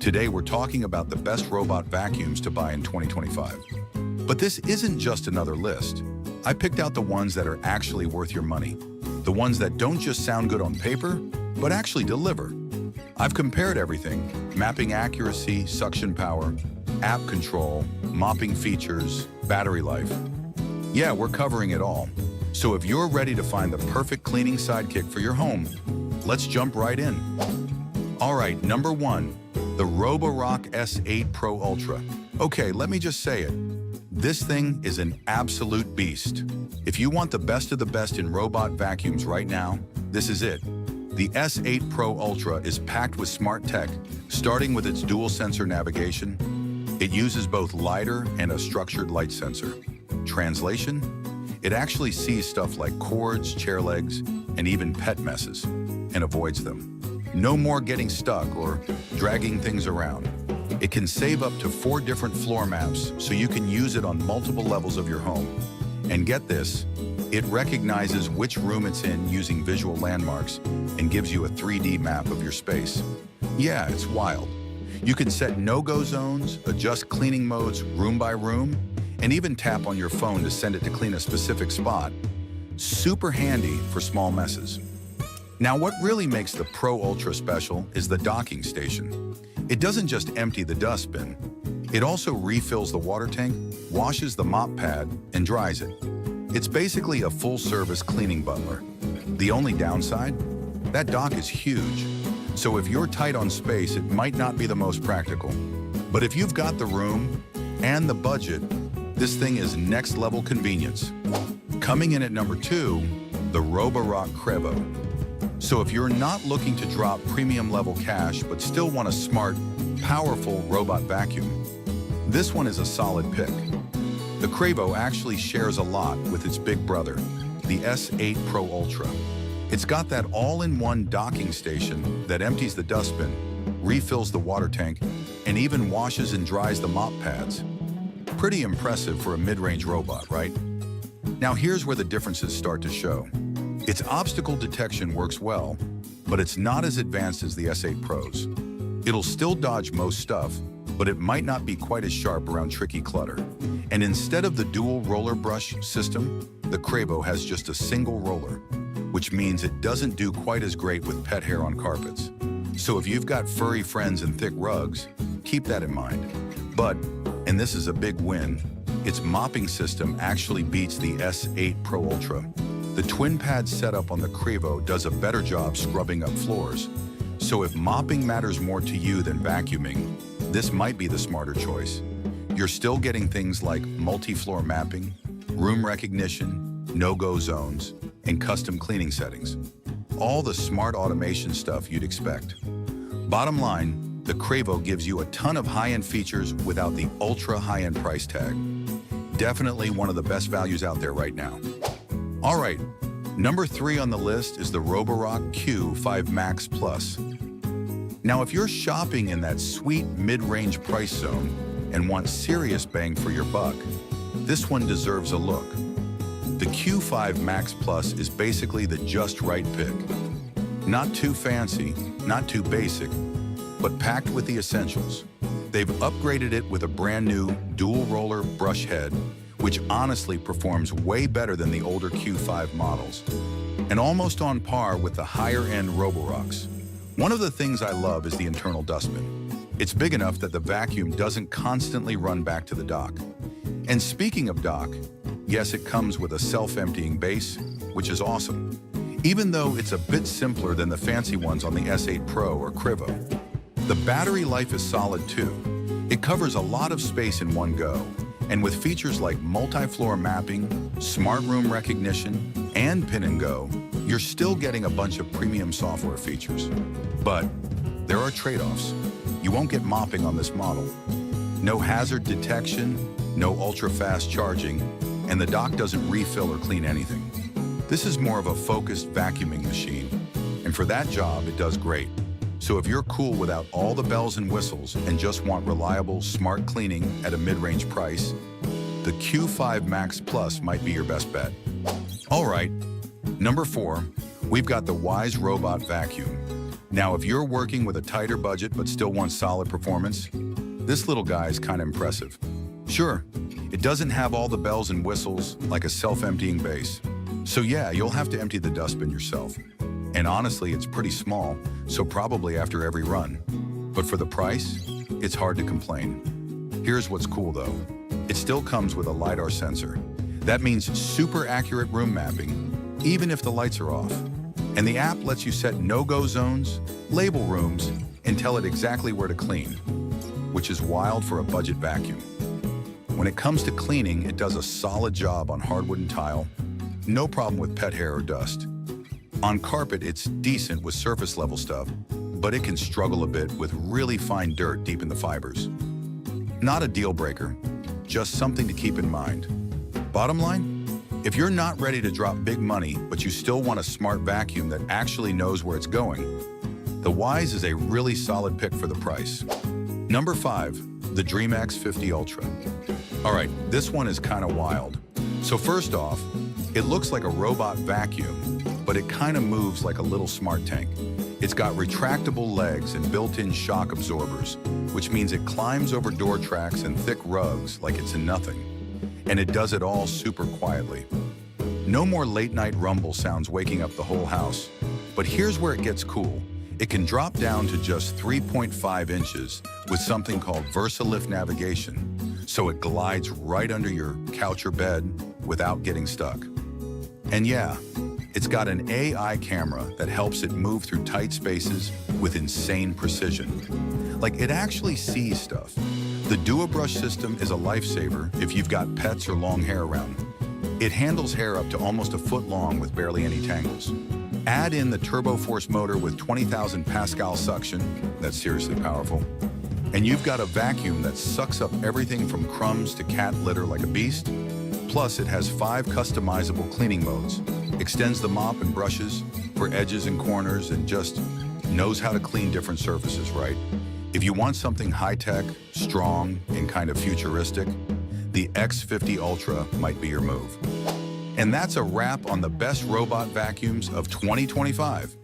Today we're talking about the best robot vacuums to buy in 2025. But this isn't just another list. I picked out the ones that are actually worth your money. The ones that don't just sound good on paper, but actually deliver. I've compared everything: mapping accuracy, suction power, app control, mopping features, battery life. Yeah, we're covering it all. So if you're ready to find the perfect cleaning sidekick for your home, let's jump right in. All right, number 1, the robotic S8 Pro Ultra. Okay, let me just say it. This thing is an absolute beast. If you want the best of the best in robot vacuums right now, this is it. The S8 Pro Ultra is packed with smart tech, starting with its dual sensor navigation. It uses both LiDAR and a structured light sensor. Translation? It actually sees stuff like cords, chair legs, and even pet messes, and avoids them. No more getting stuck or dragging things around. It can save up to 4 different floor maps, so you can use it on multiple levels of your home. And get this, it recognizes which room it's in using visual landmarks and gives you a 3D map of your space. Yeah, it's wild. You can set no-go zones, adjust cleaning modes room by room, and even tap on your phone to send it to clean a specific spot. Super handy for small messes. Now, what really makes the Pro Ultra special is the docking station. It doesn't just empty the dustbin. It also refills the water tank, washes the mop pad, and dries it. It's basically a full-service cleaning butler. The only downside? That dock is huge. So if you're tight on space, it might not be the most practical. But if you've got the room and the budget, this thing is next-level convenience. Coming in at number 2, the robotic Crevo. So if you're not looking to drop premium-level cash but still want a smart, powerful robot vacuum, this one is a solid pick. The Crevo actually shares a lot with its big brother, the S8 Pro Ultra. It's got that all-in-one docking station that empties the dustbin, refills the water tank, and even washes and dries the mop pads. Pretty impressive for a mid-range robot, right? Now here's where the differences start to show. Its obstacle detection works well, but it's not as advanced as the S8 Pros. It'll still dodge most stuff, but it might not be quite as sharp around tricky clutter. And instead of the dual roller brush system, the Crevo has just a single roller, which means it doesn't do quite as great with pet hair on carpets. So if you've got furry friends and thick rugs, keep that in mind. But, and this is a big win, its mopping system actually beats the S8 Pro Ultra. The twin pad setup on the Crevo does a better job scrubbing up floors. So if mopping matters more to you than vacuuming, this might be the smarter choice. You're still getting things like multi-floor mapping, room recognition, no-go zones, and custom cleaning settings. All the smart automation stuff you'd expect. Bottom line, the Crevo gives you a ton of high-end features without the ultra high-end price tag. Definitely one of the best values out there right now. All right, number 3 on the list is the robotic Q5 Max Plus. Now, if you're shopping in that sweet mid-range price zone and want serious bang for your buck, this one deserves a look. The Q5 Max Plus is basically the just right pick. Not too fancy, not too basic, but packed with the essentials. They've upgraded it with a brand new dual roller brush head, which honestly performs way better than the older Q5 models, and almost on par with the higher-end Roborocs. One of the things I love is the internal dustbin. It's big enough that the vacuum doesn't constantly run back to the dock. And speaking of dock, yes, it comes with a self-emptying base, which is awesome, even though it's a bit simpler than the fancy ones on the S8 Pro or Crevo. The battery life is solid too. It covers a lot of space in one go, and with features like multi-floor mapping, smart room recognition, and pin and go, you're still getting a bunch of premium software features. But there are trade-offs. You won't get mopping on this model. No hazard detection, no ultra-fast charging, and the dock doesn't refill or clean anything. This is more of a focused vacuuming machine, and for that job, it does great. So if you're cool without all the bells and whistles and just want reliable, smart cleaning at a mid-range price, the Q5 Max Plus might be your best bet. All right, number 4, we've got the Wise Robot Vacuum. Now, if you're working with a tighter budget but still want solid performance, this little guy is kind of impressive. Sure, it doesn't have all the bells and whistles like a self-emptying base. So yeah, you'll have to empty the dustbin yourself. And honestly, it's pretty small, so probably after every run. But for the price, it's hard to complain. Here's what's cool though. It still comes with a LiDAR sensor. That means super accurate room mapping, even if the lights are off. And the app lets you set no-go zones, label rooms, and tell it exactly where to clean, which is wild for a budget vacuum. When it comes to cleaning, it does a solid job on hardwood and tile. No problem with pet hair or dust. On carpet, it's decent with surface level stuff, but it can struggle a bit with really fine dirt deep in the fibers. Not a deal breaker, just something to keep in mind. Bottom line, if you're not ready to drop big money, but you still want a smart vacuum that actually knows where it's going, the Wise is a really solid pick for the price. Number 5, the Dream X50 Ultra. All right, this one is kind of wild. So first off, it looks like a robot vacuum, but it kind of moves like a little smart tank. It's got retractable legs and built-in shock absorbers, which means it climbs over door tracks and thick rugs like it's in nothing. And it does it all super quietly. No more late-night rumble sounds waking up the whole house. But here's where it gets cool. It can drop down to just 3.5 inches with something called VersaLift navigation, so it glides right under your couch or bed without getting stuck. And yeah, it's got an AI camera that helps it move through tight spaces with insane precision. Like, it actually sees stuff. The Duo-Brush system is a lifesaver if you've got pets or long hair around. It handles hair up to almost a foot long with barely any tangles. Add in the Turbo Force motor with 20,000 Pascal suction, that's seriously powerful, and you've got a vacuum that sucks up everything from crumbs to cat litter like a beast. Plus, it has 5 customizable cleaning modes, extends the mop and brushes for edges and corners, and just knows how to clean different surfaces, right? If you want something high-tech, strong, and kind of futuristic, the X50 Ultra might be your move. And that's a wrap on the best robot vacuums of 2025.